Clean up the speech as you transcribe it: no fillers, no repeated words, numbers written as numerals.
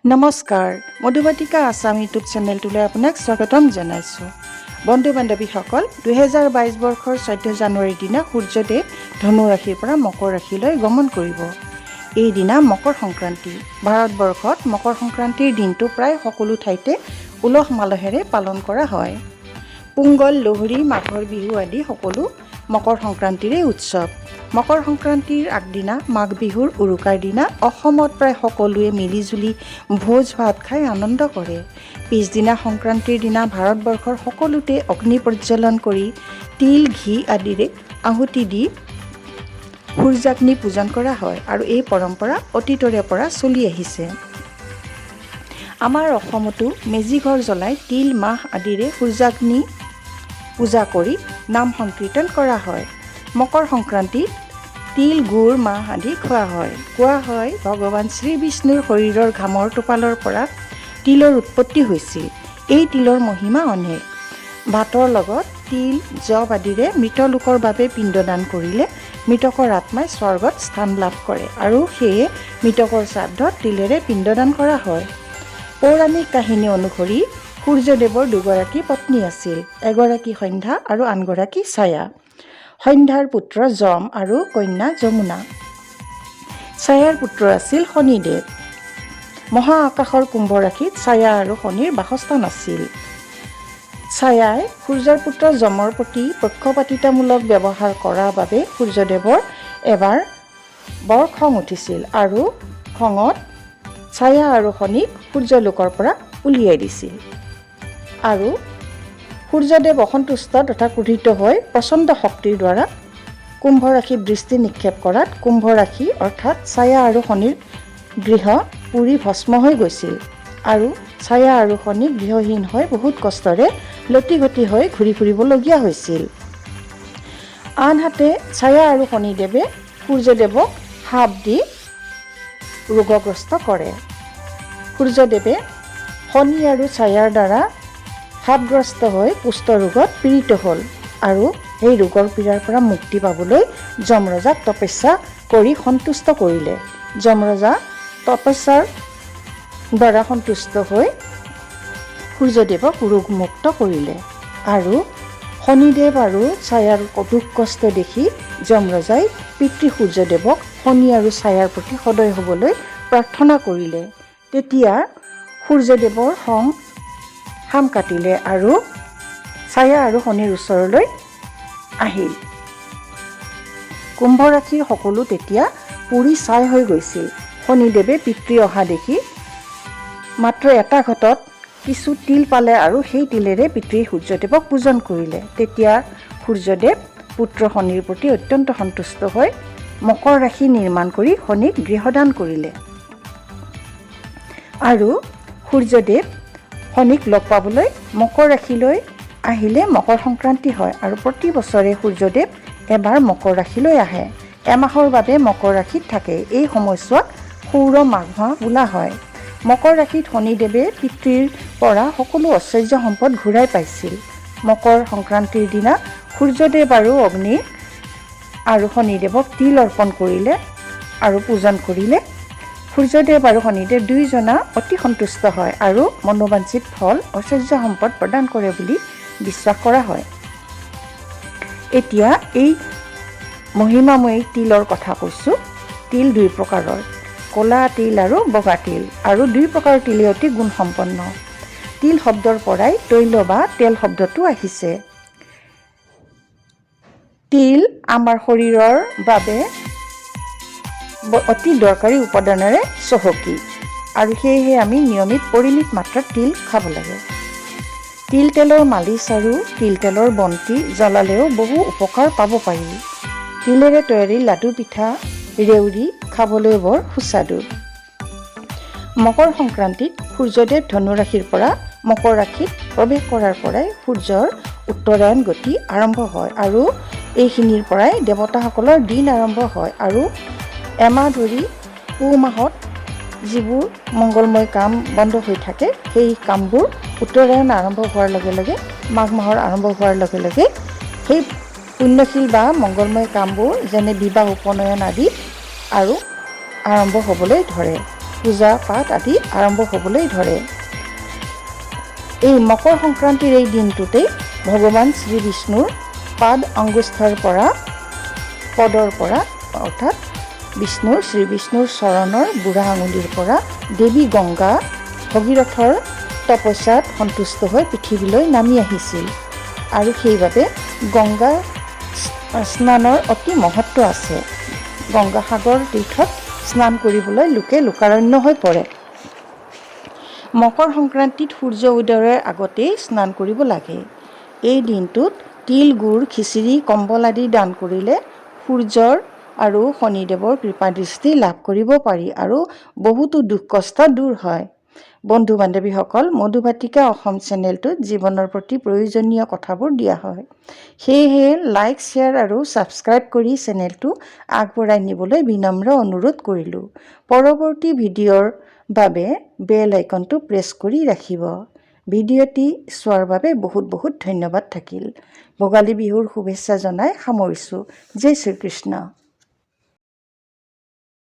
নমস্কাৰ, মধু বাটিকা আছাম ইউটিউব চেনেলটোলৈ আপোনাক স্বাগতম জনাইছোঁ। বন্ধু বান্ধৱীসকল, 2022 বৰ্ষৰ 14 জানুৱাৰীৰ দিনা সূৰ্যদেৱ ধনু ৰাশিৰ পৰা মকৰ ৰাশিলৈ গমন কৰিব। এই দিনা মকৰ সংক্ৰান্তি। ভাৰতবৰ্ষত মকৰ সংক্ৰান্তিৰ দিনটো প্ৰায় সকলো ঠাইতে উলহ মালহেৰে পালন কৰা হয়। পোংগল, লোহৰী, মাঘৰ বিহু আদি সকলো মকৰ সংক্ৰান্তিৰে উৎসৱ। মকৰ সংক্ৰান্তিৰ আগদিনা মাঘ বিহুৰ উৰুকাৰ দিনা অসমত প্ৰায় সকলোৱে মিলিজুলি ভোজ ভাত খাই আনন্দ কৰে। পিছদিনা সংক্ৰান্তিৰ দিনা ভাৰতবৰ্ষৰ সকলোতে অগ্নি প্ৰজ্বলন কৰি তিল, ঘি আদিৰে আহুতি দি সূৰ্যাগ্নি পূজন কৰা হয় আৰু এই পৰম্পৰা অতীতৰে পৰা চলি আহিছে। আমাৰ অসমতো মেজি ঘৰ জ্বলাই তিল, মাহ আদিৰে সূৰ্যাগ্নি পূজা কৰি নাম সংকীৰ্তন কৰা হয়। মকৰ সংক্ৰান্তিত তিল, গুৰ, মাহ আদি খোৱা হয়। কোৱা হয় ভগৱান শ্ৰী বিষ্ণুৰ শৰীৰৰ ঘামৰ টোপালৰ পৰা তিলৰ উৎপত্তি হৈছিল। এই তিলৰ মহিমা অনেক। ভাতৰ লগত তিল, জব আদিৰে মৃত লোকৰ বাবে পিণ্ডদান কৰিলে মৃতকৰ আত্মাই স্বৰ্গত স্থান লাভ কৰে আৰু সেয়ে মৃতকৰ শ্ৰাদ্ধত তিলেৰে পিণ্ডদান কৰা হয়। পৌৰাণিক কাহিনী অনুসৰি সূৰ্যদেৱৰ দুগৰাকী পত্নী আছিল, এগৰাকী সন্ধ্যা আৰু আনগৰাকী ছায়া। সন্ধ্যাৰ পুত্ৰ যম আৰু কন্যা যমুনা। ছায়াৰ পুত্ৰ আছিল শনিদেৱ। মহা আকাশৰ কুম্ভ ৰাশিত ছায়া আৰু শনিৰ বাসস্থান আছিল। ছায়াই সূৰ্যৰ পুত্ৰ যমৰ প্ৰতি পক্ষপাতিতামূলক ব্যৱহাৰ কৰাৰ বাবে সূৰ্যদেৱৰ এবাৰ বৰ খং উঠিছিল আৰু খঙত ছায়া আৰু শনিক সূৰ্যলোকৰ পৰা উলিয়াই দিছিল। আৰু সূৰ্যদেৱ অসন্তুষ্ট তথা ক্ৰোধিত হৈ প্ৰচণ্ড শক্তিৰ দ্বাৰা কুম্ভ ৰাশিত দৃষ্টি নিক্ষেপ কৰাত কুম্ভ ৰাশি অৰ্থাৎ ছায়া আৰু শনিৰ গৃহ পুৰি ভস্ম হৈ গৈছিল আৰু ছায়া আৰু শনি গৃহহীন হৈ বহুত কষ্টৰে লতিঘটি হৈ ঘূৰি ফুৰিবলগীয়া হৈছিল। আনহাতে ছায়া আৰু শনিদেৱে সূৰ্যদেৱক শাপ দি ৰোগগ্ৰস্ত কৰে। সূৰ্যদেৱে শনি আৰু ছায়াৰ দ্বাৰা শাপগ্ৰস্ত হৈ কুষ্ঠ ৰোগত পীড়িত হ'ল আৰু এই ৰোগৰ পীড়াৰ পৰা মুক্তি পাবলৈ যমৰজাক তপস্যা কৰি সন্তুষ্ট কৰিলে। যমৰজা তপস্যাৰ দ্বাৰা সন্তুষ্ট হৈ সূৰ্যদেৱক ৰোগমুক্ত কৰিলে আৰু শনিদেৱ আৰু ছায়াৰ দুখ কষ্ট দেখি যমৰজাই পিতৃ সূৰ্যদেৱক শনি আৰু ছায়াৰ প্ৰতি সদয় হ'বলৈ প্ৰাৰ্থনা কৰিলে। তেতিয়া সূৰ্যদেৱৰ খং হাম কাটিলে আৰু ছায়া আৰু শনিৰ ওচৰলৈ আহিল। কুম্ভ ৰাশিৰ সকলো তেতিয়া পুৰি ছাই হৈ গৈছিল। শনিদেৱে পিতৃ অহা দেখি মাত্ৰ এটা ঘটত কিছু তিল পালে আৰু সেই তিলেৰে পিতৃ সূৰ্যদেৱক পূজন কৰিলে। তেতিয়া সূৰ্যদেৱ পুত্ৰ শনিৰ প্ৰতি অত্যন্ত সন্তুষ্ট হৈ মকৰ ৰাশি নিৰ্মাণ কৰি শনিক গৃহদান কৰিলে আৰু সূৰ্যদেৱ শনিক লগ পাবলৈ মকৰ ৰাশিলৈ আহিলে মকৰ সংক্ৰান্তি হয় আৰু প্ৰতি বছৰে সূৰ্যদেৱ এবাৰ মকৰ ৰাশিলৈ আহে। এমাহৰ বাবে মকৰ ৰাশিত থাকে। এই সময়ছোৱাক সৌৰ মাঘ মাহ বোলা হয়। মকৰ ৰাশিত শনিদেৱে পিতৃৰ পৰা সকলো ঐশ্বৰ্য সম্পদ ঘূৰাই পাইছিল। মকৰ সংক্ৰান্তিৰ দিনা সূৰ্যদেৱ আৰু অগ্নি আৰু শনিদেৱক তিল অৰ্পণ কৰিলে আৰু পূজন কৰিলে সূৰ্যদেৱ আৰু শনিদেৱ দুয়োজনা অতি সন্তুষ্ট হয় আৰু মনোবাঞ্ছিত ফল ঐশ্বৰ্য সম্পদ প্ৰদান কৰে বুলি বিশ্বাস কৰা হয়। এতিয়া এই মহিমাময়ী তিলৰ কথা কৈছোঁ। তিল দুই প্ৰকাৰৰ, ক'লা তিল আৰু বগা তিল, আৰু দুই প্ৰকাৰৰ তিলে অতি গুণসম্পন্ন। তিল শব্দৰ পৰাই তৈল বা তেল শব্দটো আহিছে। তিল আমাৰ শৰীৰৰ বাবে অতি দৰকাৰী উপাদানেৰে চহকী আৰু সেয়েহে আমি নিয়মিত পৰিমিত মাত্ৰাত তিল খাব লাগে। তিল তেলৰ মালিচ আৰু তিল তেলৰ বন্তি জ্বলালেও বহু উপকাৰ পাব পাৰি। তিলেৰে তৈয়াৰী লাডু, পিঠা, ৰেউৰি খাবলৈ বৰ সুস্বাদু। মকৰ সংক্ৰান্তিত সূৰ্যদেৱ ধনু ৰাশিৰ পৰা মকৰ ৰাশিত প্ৰৱেশ কৰাৰ পৰাই সূৰ্যৰ উত্তৰায়ণ গতি আৰম্ভ হয় আৰু এইখিনিৰ পৰাই দেৱতাসকলৰ দিন আৰম্ভ হয় আৰু এমাহ ধৰি পুহ মাহত যিবোৰ মংগলময় কাম বন্ধ হৈ থাকে সেই কামবোৰ উত্তৰায়ণ আৰম্ভ হোৱাৰ লগে লগে মাঘ মাহৰ আৰম্ভ হোৱাৰ লগে লগে সেই পুণ্যশীল বা মংগলময় কামবোৰ যেনে বিবাহ, উপনয়ন আদি আৰু আৰম্ভ হ'বলৈ ধৰে। পূজা পাঠ আদি আৰম্ভ হ'বলৈ ধৰে। এই মকৰ সংক্ৰান্তিৰ এই দিনটোতেই ভগৱান শ্ৰী বিষ্ণুৰ পাদ অংগুষ্ঠৰ পৰা পদৰ পৰা অৰ্থাৎ শ্ৰী বিষ্ণুৰ চৰণৰ বুঢ়া আঙুলিৰ পৰা দেৱী গংগা ভগীৰথৰ তপস্যাত সন্তুষ্ট হৈ পৃথিৱীলৈ নামি আহিছিল আৰু সেইবাবে গংগা স্নানৰ অতি মহত্ব আছে। গংগা সাগৰ তীৰ্থত স্নান কৰিবলৈ লোকে লোকাৰণ্য হৈ পৰে। মকৰ সংক্ৰান্তিত সূৰ্য উদয়ৰ আগতেই স্নান কৰিব লাগে। এই দিনটোত তিল, গুড়, খিচিৰি, কম্বল আদি দান কৰিলে সূৰ্যৰ আৰু শনিদেৱৰ কৃপাদৃষ্টি লাভ কৰিব পাৰি আৰু বহুতো দুখ কষ্ট দূৰ হয়। বন্ধু বান্ধৱীসকল, মধু বাটিকা অসম চেনেলটোত জীৱনৰ প্ৰতি প্ৰয়োজনীয় কথাবোৰ দিয়া হয়। সেয়েহে লাইক, শ্বেয়াৰ আৰু ছাবস্ক্ৰাইব কৰি চেনেলটো আগবঢ়াই নিবলৈ বিনম্ৰ অনুৰোধ কৰিলোঁ। পৰৱৰ্তী ভিডিঅ'ৰ বাবে বেল আইকনটো প্ৰেছ কৰি ৰাখিব। ভিডিঅ'টি চোৱাৰ বাবে বহুত বহুত ধন্যবাদ থাকিল। ভোগালী বিহুৰ শুভেচ্ছা জনাই সামৰিছোঁ। জয় শ্ৰীকৃষ্ণ।